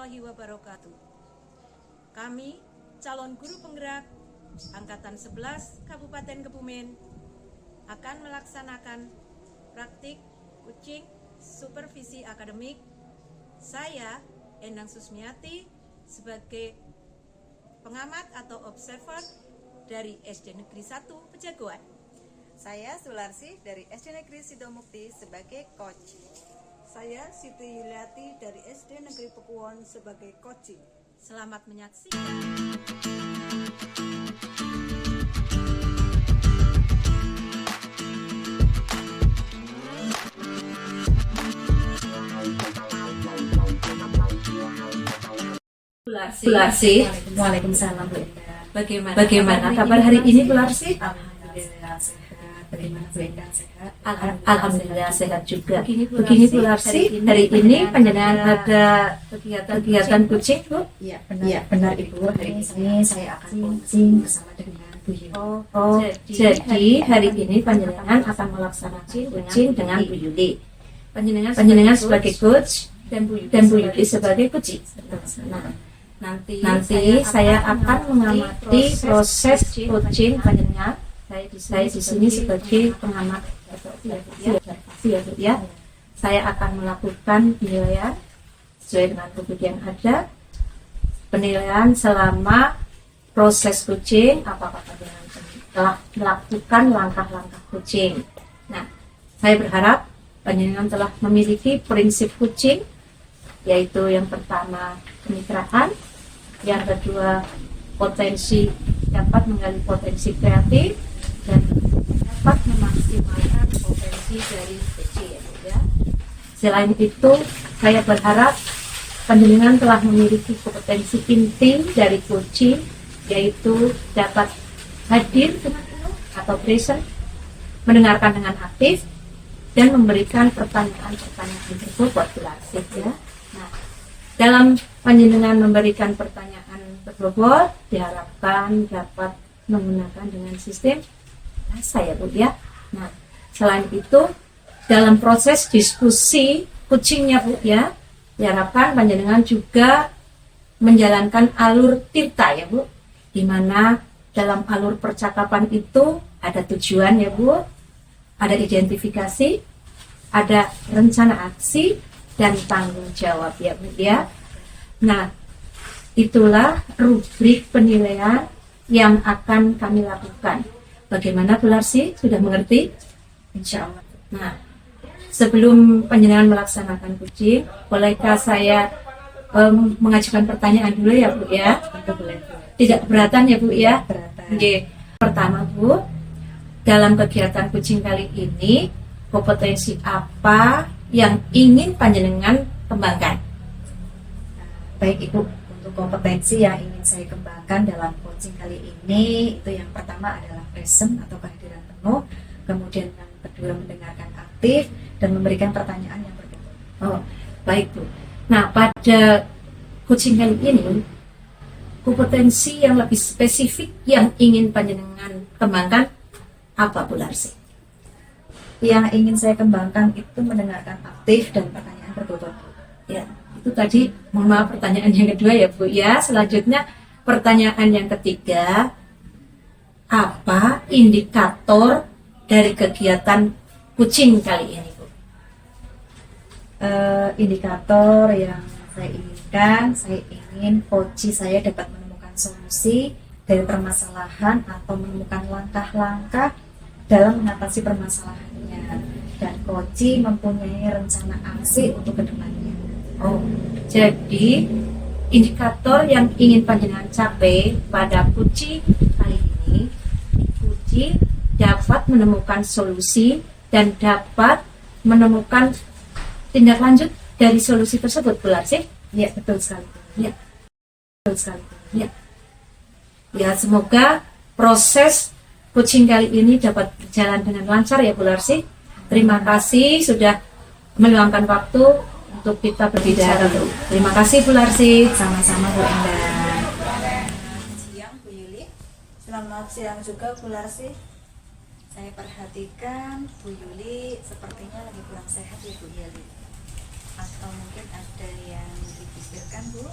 warahmatullahi wabarakatuh. Kami, calon guru penggerak Angkatan 11 Kabupaten Kebumen, akan melaksanakan praktik kucing supervisi akademik. Saya, Endang Susmiati, sebagai pengamat atau observer dari SD Negeri 1 Pejagoan. Saya Sularsi dari SD Negeri Sidomukti sebagai coach. Saya Siti Yuliati dari SD Negeri Pekuwon sebagai coaching. Selamat menyaksikan. Sularsi. Waalaikumsalam Bu Indah. Bagaimana kabar hari ini Bu Larsi? Alhamdulillah sehat. Bagaimana Bu Indah, sehat? Alhamdulillah sehat juga. Begini Bu Larsi, hari ini panjenengan ada kegiatan kucing Bu? Iya benar Ibu. Hari ini saya akan coaching bersama dengan Bu Yuli. Jadi hari ini panjenengan akan melaksanakan kucing dengan Bu Yuli. Panjenengan sebagai coach dan Bu Yuli sebagai kucing. Nah, nanti saya akan mengamati proses coaching panjenengan. Saya di sini sebagai pengamat ya. Saya akan melakukan penilaian sesuai dengan buku yang ada. Penilaian selama proses coaching, apakah panjenengan telah melakukan langkah-langkah coaching. Nah, saya berharap panjenengan telah memiliki prinsip coaching, yaitu yang pertama kemitraan, yang kedua potensi, dapat menggali potensi kreatif dan dapat memaksimalkan potensi dari kucing ya. Selain itu, saya berharap panjenengan telah memiliki kompetensi inti dari coaching, yaitu dapat hadir dengan penuh atau present, mendengarkan dengan aktif, dan memberikan pertanyaan-pertanyaan berbobot klasik ya. Nah, dalam panjenengan memberikan pertanyaan berbobot, diharapkan dapat menggunakan dengan sistem rasa ya Bu ya. Nah, selain itu dalam proses diskusi coachingnya Bu ya, diharapkan panjenengan juga menjalankan alur tirta ya Bu, di mana dalam alur percakapan itu ada tujuan ya Bu, ada identifikasi, ada rencana aksi, dan tanggung jawab ya Bu ya. Nah, itulah rubrik penilaian yang akan kami lakukan. Bagaimana Bu Larsi? Sudah mengerti? Insya Allah. Nah, sebelum panjenengan melaksanakan coaching, bolehkah saya mengajukan pertanyaan dulu ya Bu ya? Boleh. Tidak keberatan ya Bu ya? Keberatan. Oke. Pertama Bu, dalam kegiatan coaching kali ini, kompetensi apa yang ingin panjenengan kembangkan? Baik Ibu, untuk kompetensi yang ingin saya kembangkan dalam coaching kali ini, itu yang pertama adalah present atau kehadiran penuh, kemudian yang kedua mendengarkan aktif, dan memberikan pertanyaan yang berbeda. Oh, baik Bu. Nah, pada coaching kali ini, kompetensi yang lebih spesifik yang ingin panjenengan kembangkan apa Bu Larsi? Yang ingin saya kembangkan itu mendengarkan aktif dan pertanyaan berbobot. Ya, itu tadi, mohon maaf pertanyaan yang kedua ya Bu ya. Selanjutnya pertanyaan yang ketiga, apa indikator dari kegiatan coaching kali ini Bu? Indikator yang saya inginkan, saya ingin coach saya dapat menemukan solusi dari permasalahan atau menemukan langkah-langkah dalam mengatasi permasalahannya, dan coach mempunyai rencana aksi untuk kedepannya. Oh, jadi indikator yang ingin panjenengan capai pada coaching kali ini, coach dapat menemukan solusi dan dapat menemukan tindak lanjut dari solusi tersebut, Bu Larsi? Ya, betul sekali. Ya. Betul sekali. Ya. Ya, semoga proses coaching kali ini dapat berjalan dengan lancar ya Bu Larsi. Terima kasih sudah meluangkan waktu untuk kita berbicara Bu. Terima kasih Bu Larsi. Sama-sama Bu Endah. Siang Bu Yuli. Selamat siang juga Bu Larsi. Saya perhatikan Bu Yuli sepertinya lagi kurang sehat ya Bu Yuli. atau mungkin ada yang dipikirkan, Bu?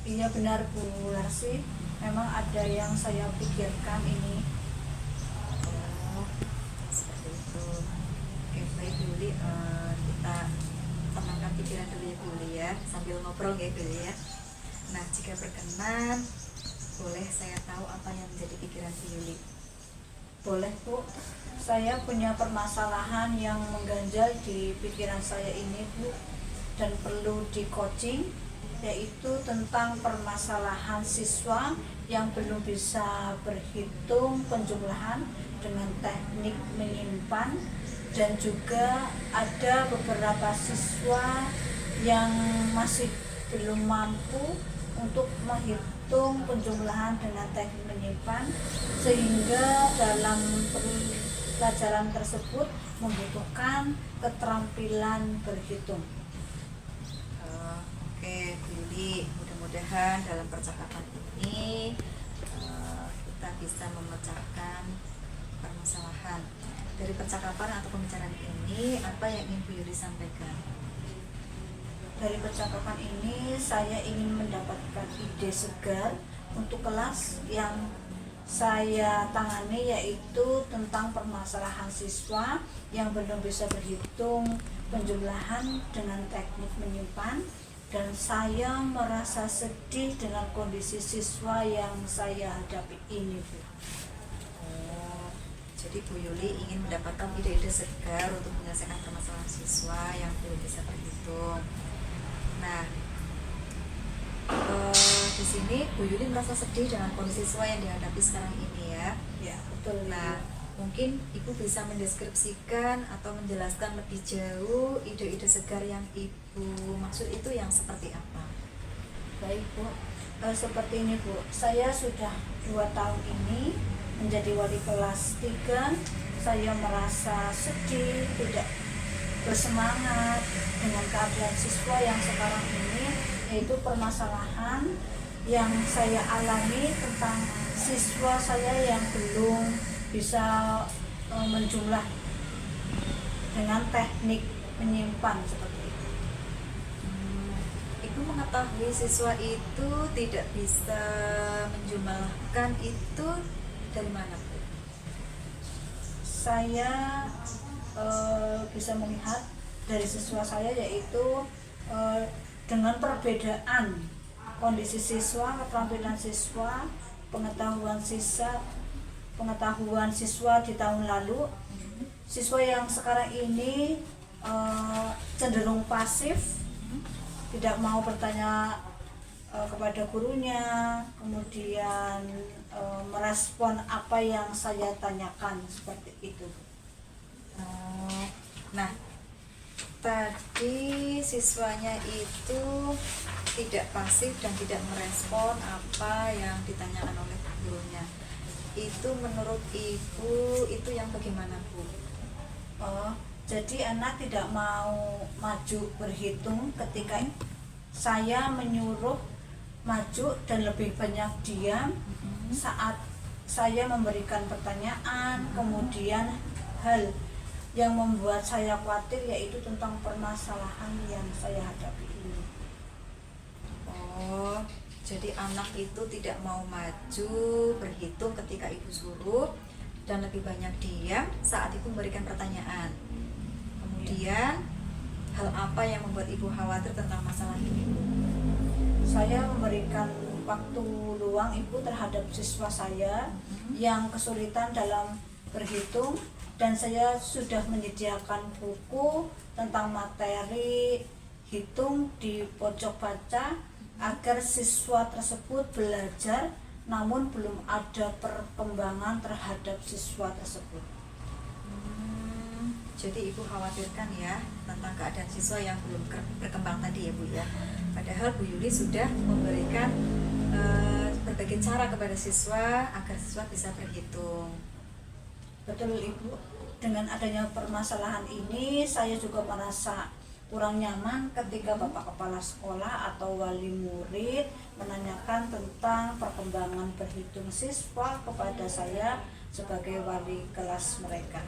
Iya benar Bu Larsi, memang ada yang saya pikirkan ini. Oh, seperti itu. Oke, baik Bu Yuli, kita tenangkan pikiran dulu ya Bu Yuli ya, sambil ngobrol ya Bu Yuli ya. Nah, jika berkenan, boleh saya tahu apa yang menjadi pikiran Bu Yuli? Boleh Bu, saya punya permasalahan yang mengganjal di pikiran saya ini Bu, dan perlu di coaching, yaitu tentang permasalahan siswa yang belum bisa berhitung penjumlahan dengan teknik menyimpan, dan juga ada beberapa siswa yang masih belum mampu untuk menghitung penjumlahan dengan teknik menyimpan, sehingga dalam pelajaran tersebut membutuhkan keterampilan berhitung. Oke, Bu Yuli, mudah-mudahan dalam percakapan ini kita bisa memecahkan permasalahan. Dari percakapan atau pembicaraan ini, apa yang ingin Bu Yuli sampaikan? Dari percakapan ini saya ingin mendapatkan ide segar untuk kelas yang saya tangani, yaitu tentang permasalahan siswa yang belum bisa berhitung penjumlahan dengan teknik menyimpan, dan saya merasa sedih dengan kondisi siswa yang saya hadapi ini, Bu. Oh, jadi Bu Yuli ingin mendapatkan ide-ide segar untuk menyelesaikan permasalahan siswa yang belum bisa berhitung. Nah, di sini Bu Yuli merasa sedih dengan kondisi siswa yang dihadapi sekarang ini ya. Ya, betul. Nah, mungkin Ibu bisa mendeskripsikan atau menjelaskan lebih jauh ide-ide segar yang Ibu maksud itu yang seperti apa? Baik Bu, seperti ini Bu, saya sudah 2 tahun ini menjadi wali kelas 3. Saya merasa sedih, tidak bersemangat dengan keadaan siswa yang sekarang ini, yaitu permasalahan yang saya alami tentang siswa saya yang belum bisa menjumlah dengan teknik menyimpan seperti itu. Ibu mengetahui siswa itu tidak bisa menjumlahkan itu dari mana, Bu? Saya bisa melihat dari siswa saya, yaitu dengan perbedaan kondisi siswa, keterampilan siswa, pengetahuan siswa di tahun lalu. Siswa yang sekarang ini cenderung pasif, tidak mau bertanya kepada gurunya, kemudian merespon apa yang saya tanyakan, seperti itu. Nah, tadi siswanya itu tidak pasif dan tidak merespon apa yang ditanyakan oleh gurunya. Itu menurut Ibu itu yang bagaimana, Bu? Jadi anak tidak mau maju berhitung ketika saya menyuruh maju dan lebih banyak diam saat saya memberikan pertanyaan. Kemudian hal yang membuat saya khawatir yaitu tentang permasalahan yang saya hadapi ini. Oh, jadi anak itu tidak mau maju berhitung ketika Ibu suruh dan lebih banyak diam saat Ibu memberikan pertanyaan. Kemudian hal apa yang membuat Ibu khawatir tentang masalah ini, Bu? Saya memberikan waktu luang Ibu terhadap siswa saya yang kesulitan dalam berhitung, dan saya sudah menyediakan buku tentang materi hitung di pojok baca agar siswa tersebut belajar, namun belum ada perkembangan terhadap siswa tersebut. Jadi Ibu khawatirkan ya tentang keadaan siswa yang belum berkembang tadi ya, Bu ya. Padahal Bu Yuli sudah memberikan berbagai cara kepada siswa agar siswa bisa berhitung. Betul Ibu, dengan adanya permasalahan ini saya juga merasa kurang nyaman ketika Bapak Kepala Sekolah atau wali murid menanyakan tentang perkembangan berhitung siswa kepada saya sebagai wali kelas mereka.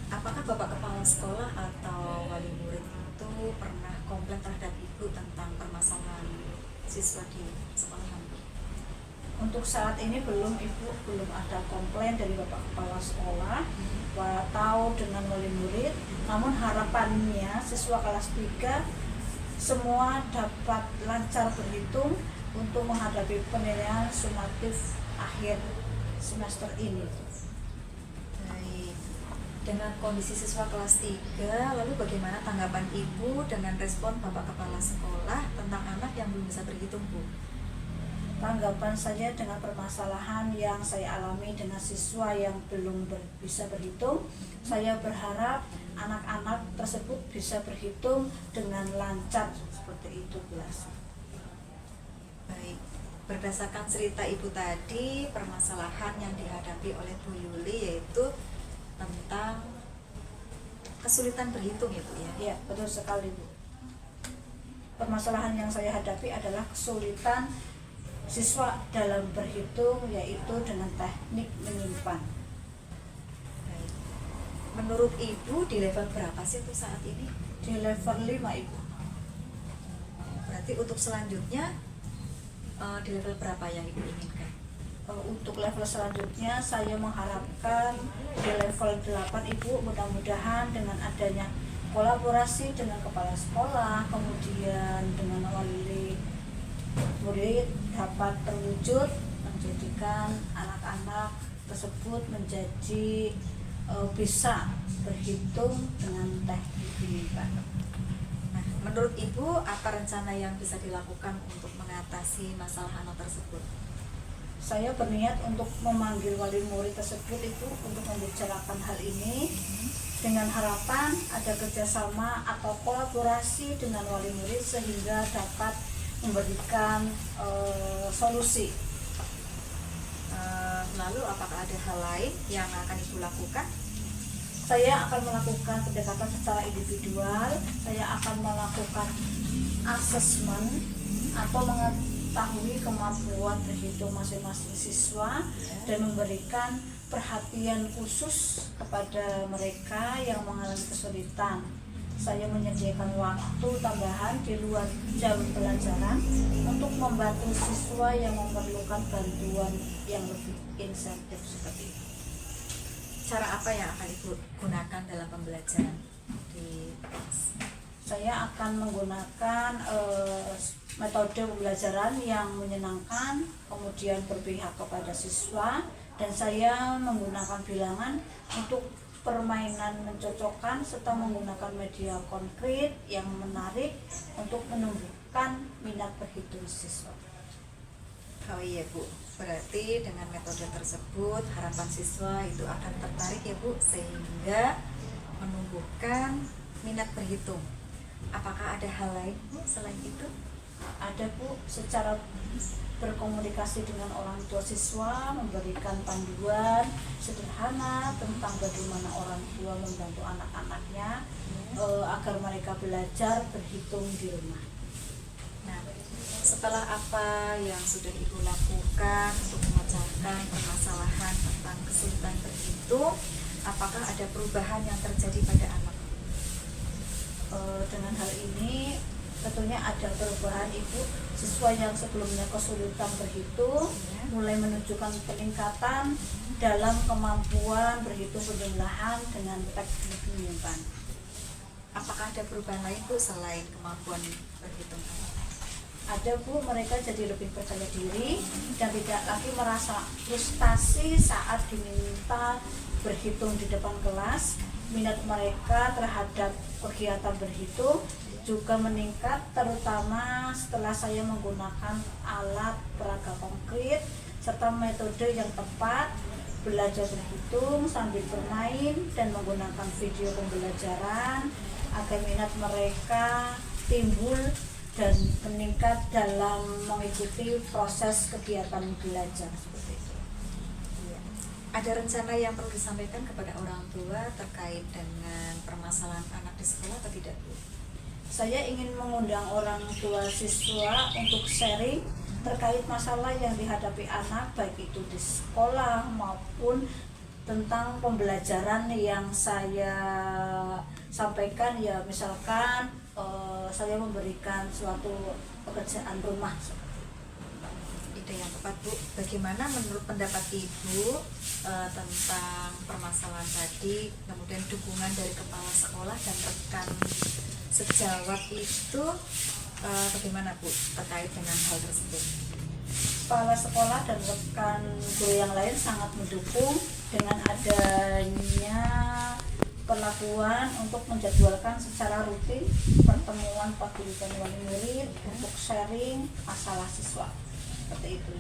Apakah Bapak Kepala Sekolah atau wali murid itu pernah komplain terhadap Ibu tentang permasalahan siswa di sekolah? Untuk saat ini belum Ibu, belum ada komplain dari Bapak Kepala Sekolah atau dengan wali murid. Namun harapannya siswa kelas 3 semua dapat lancar berhitung untuk menghadapi penilaian sumatif akhir semester ini. Baik. Dengan kondisi siswa kelas 3, lalu bagaimana tanggapan Ibu dengan respon Bapak Kepala Sekolah tentang anak yang belum bisa berhitung, Bu? Tanggapan saya dengan permasalahan yang saya alami dengan siswa yang belum bisa berhitung, saya berharap anak-anak tersebut bisa berhitung dengan lancar seperti itu kelas. Baik. Berdasarkan cerita Ibu tadi, permasalahan yang dihadapi oleh Bu Yuli yaitu tentang kesulitan berhitung ya, Bu ya? Ya, betul sekali, Bu. Permasalahan yang saya hadapi adalah kesulitan siswa dalam berhitung, yaitu dengan teknik menyimpan. Baik. Menurut Ibu di level berapa sih untuk saat ini? Di level 5, Ibu. Berarti untuk selanjutnya di level berapa yang Ibu inginkan? Untuk level selanjutnya saya mengharapkan di level 8, Ibu. Mudah-mudahan dengan adanya kolaborasi dengan kepala sekolah, kemudian dengan wali murid dapat terwujud menjadikan anak-anak tersebut menjadi bisa berhitung dengan teknik menyimpan. Nah, menurut Ibu apa rencana yang bisa dilakukan untuk mengatasi masalah anak tersebut? Saya berniat untuk memanggil wali murid tersebut itu untuk membicarakan hal ini dengan harapan ada kerjasama atau kolaborasi dengan wali murid sehingga dapat memberikan solusi. Lalu apakah ada hal lain yang akan Ibu lakukan? Saya akan melakukan pendekatan secara individual. Saya akan melakukan asesmen atau mengetahui kemampuan berhitung masing-masing siswa dan memberikan perhatian khusus kepada mereka yang mengalami kesulitan. Saya menyediakan waktu tambahan di luar jam pelajaran untuk membantu siswa yang memerlukan bantuan yang lebih insentif seperti itu. Cara apa yang akan Ibu gunakan dalam pembelajaran di kelas? Saya akan menggunakan metode pembelajaran yang menyenangkan, kemudian berpihak kepada siswa, dan saya menggunakan bilangan untuk permainan mencocokkan serta menggunakan media konkret yang menarik untuk menumbuhkan minat berhitung siswa. Oh iya, Bu, berarti dengan metode tersebut harapan siswa itu akan tertarik ya, Bu, sehingga menumbuhkan minat berhitung. Apakah ada hal lain, Bu, selain itu? Ada, Bu, secara berkomunikasi dengan orang tua siswa, memberikan panduan sederhana tentang bagaimana orang tua membantu anak-anaknya agar mereka belajar berhitung di rumah. Nah, setelah apa yang sudah Ibu lakukan untuk memecahkan permasalahan tentang kesulitan berhitung, apakah ada perubahan yang terjadi pada anak? Dengan hal ini tentunya ada perubahan, Ibu. Siswa yang sebelumnya kesulitan berhitung mulai menunjukkan peningkatan dalam kemampuan berhitung penjumlahan dengan teknik menyimpan. Apakah ada perubahan lain, Bu, selain kemampuan berhitung? Ada, Bu, mereka jadi lebih percaya diri dan tidak lagi merasa frustasi saat diminta berhitung di depan kelas. Minat mereka terhadap kegiatan berhitung juga meningkat, terutama setelah saya menggunakan alat peraga konkret serta metode yang tepat, belajar berhitung sambil bermain dan menggunakan video pembelajaran agar minat mereka timbul dan meningkat dalam mengikuti proses kegiatan belajar seperti itu. Ada rencana yang perlu disampaikan kepada orang tua terkait dengan permasalahan anak di sekolah atau tidak, Bu? Saya ingin mengundang orang tua siswa untuk sharing terkait masalah yang dihadapi anak, baik itu di sekolah maupun tentang pembelajaran yang saya sampaikan, ya misalkan saya memberikan suatu pekerjaan rumah. Ide yang tepat, Bu. Bagaimana menurut pendapat Ibu tentang permasalahan tadi, kemudian dukungan dari kepala sekolah dan rekan sejawat itu bagaimana, Bu, terkait dengan hal tersebut? Kepala sekolah dan rekan guru yang lain sangat mendukung dengan adanya perlakuan untuk menjadwalkan secara rutin pertemuan paguyuban wali murid untuk sharing masalah siswa. Seperti itu.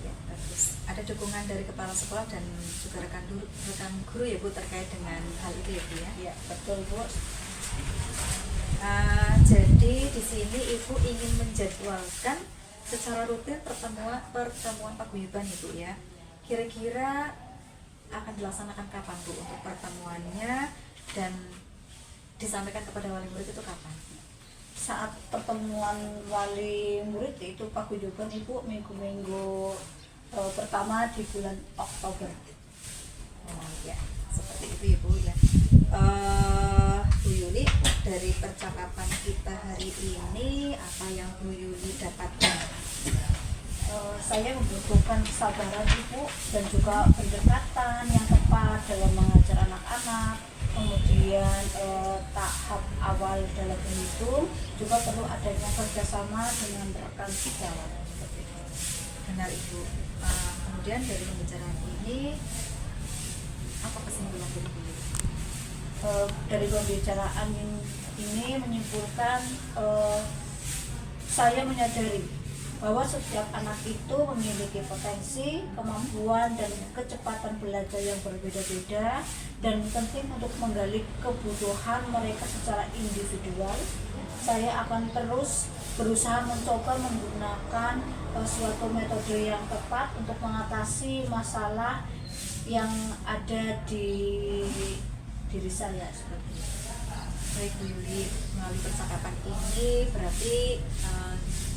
Ya, bagus. Ada dukungan dari kepala sekolah dan juga rekan guru ya, Bu, terkait dengan hal itu ya, Bu ya? Ya, betul, Bu. Jadi di sini Ibu ingin menjadwalkan secara rutin pertemuan paguyuban Ibu ya. Kira-kira akan dilaksanakan kapan, Bu, untuk pertemuannya, dan disampaikan kepada wali murid itu kapan? Saat pertemuan wali murid itu paguyuban Ibu minggu-minggu pertama di bulan Oktober. Oh ya, seperti itu ya, Bu ya. Bu Yuli, dari percakapan kita hari ini, apa yang Bu Yuli dapatkan? Saya membutuhkan kesabaran Ibu dan juga pendekatan yang tepat dalam mengajar anak-anak. Kemudian tahap awal dalam menghitung juga perlu adanya kerjasama dengan rekan sejawat. Benar, Ibu. Kemudian dari pembicaraan ini, apa kesimpulan dari Bu Yuli? Dari pembicaraan ini menyimpulkan saya menyadari bahwa setiap anak itu memiliki potensi, kemampuan, dan kecepatan belajar yang berbeda-beda, dan penting untuk menggali kebutuhan mereka secara individual. Saya akan terus berusaha mencoba menggunakan suatu metode yang tepat untuk mengatasi masalah yang ada di diri saya seperti itu. Baik, Bu Yuli, melalui percakapan ini berarti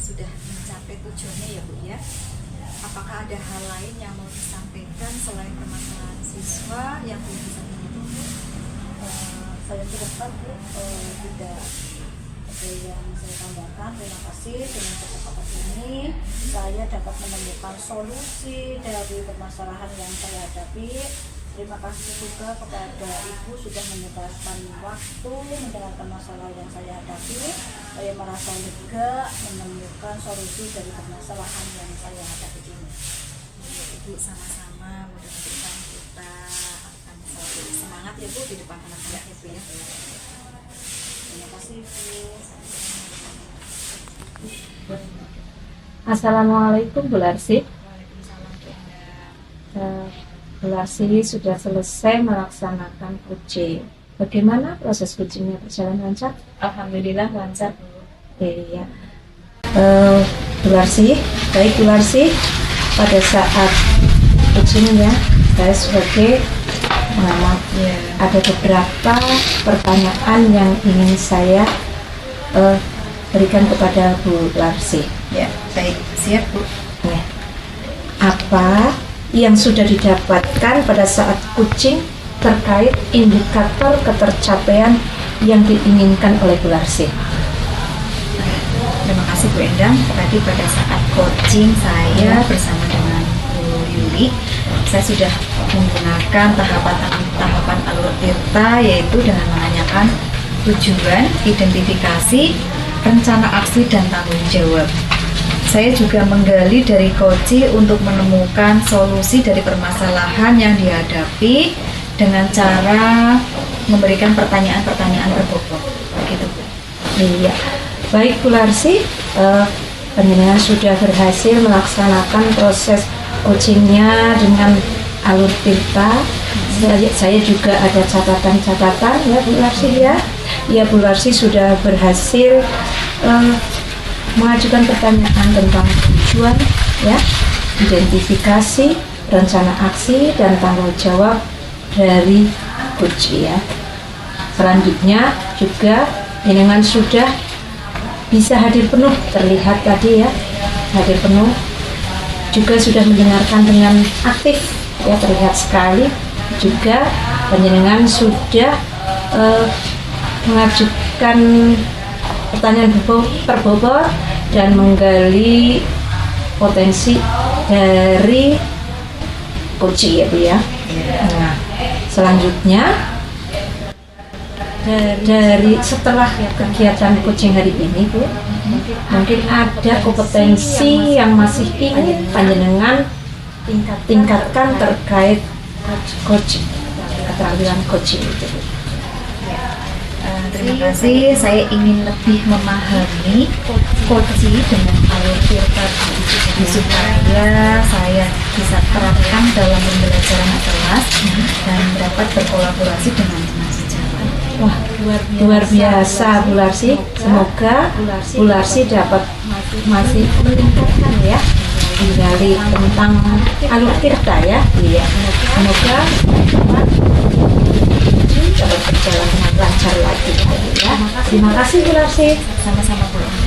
sudah mencapai tujuannya ya, Bu ya. Apakah ada hal lain yang mau disampaikan selain permasalahan siswa yang belum bisa dihitung? Saya berharap tidak ada yang saya tambahkan. Terima kasih, dengan percakapan ini saya dapat menemukan solusi dari permasalahan yang saya hadapi. Terima kasih juga kepada Ibu sudah menyempatkan waktu mendengarkan masalah yang saya hadapi. Saya merasa lega menemukan solusi dari permasalahan yang saya hadapi ini. Ya, Ibu, sama-sama. Mudah-mudahan kita akan selalu semangat ya, Bu, di depan anak-anak itu ya. Terima kasih, Ibu. Assalamualaikum, Bu Larsi. Waalaikumsalam, Bu Endang. Bu Larsi sudah selesai melaksanakan coaching. Bagaimana proses coachingnya, berjalan lancar? Alhamdulillah lancar, Bu. Iya. Bu Larsi, baik Bu Larsi, pada saat coachingnya saya sebagai pengamat ada beberapa pertanyaan yang ingin saya berikan kepada Bu Larsi. Ya, baik, siap, Bu. Ya. Apa yang sudah didapatkan pada saat coaching terkait indikator ketercapaian yang diinginkan oleh Bu Larsi? Terima kasih, Bu Endang. Tadi pada saat coaching saya bersama dengan Bu Yuli, saya sudah menggunakan tahapan alur Tirta, yaitu dengan menanyakan tujuan, identifikasi, rencana aksi, dan tanggung jawab. Saya juga menggali dari coaching untuk menemukan solusi dari permasalahan yang dihadapi dengan cara memberikan pertanyaan-pertanyaan berbobot. Begitu, Bu. Iya, baik Bu Larsi, penjenengan sudah berhasil melaksanakan proses coachingnya dengan alur Tirta. Saya juga ada catatan-catatan ya Bu Larsi ya. Ya, Bu Larsi sudah berhasil mengajukan pertanyaan tentang tujuan, ya, identifikasi, rencana aksi, dan tanggung jawab dari coach ya. Selanjutnya juga jenengan sudah bisa hadir penuh, terlihat tadi ya, hadir penuh, juga sudah mendengarkan dengan aktif ya, terlihat sekali juga panjenengan sudah mengajukan pertanyaan terbobot dan menggali potensi dari coaching ya Bu ya. Nah, selanjutnya dari setelah kegiatan coaching hari ini Bu, mungkin ada kompetensi yang masih ingin panjenengan tingkatkan terkait coaching, keterampilan coaching itu Bu. Terima kasih. Saya ingin lebih memahami coaching dengan alur filter supaya saya bisa terapkan dalam pembelajaran kelas dan dapat berkolaborasi dengan teman sejawat. Wah, luar biasa Bu Larsi. Semoga Bu Larsi dapat masih meningkatkan ya, menggali tentang alur tirta ya. Iya. Semoga dapat berjalan dengan lancar lagi ya. Terima kasih Bu Larsi. Sama-sama Bu.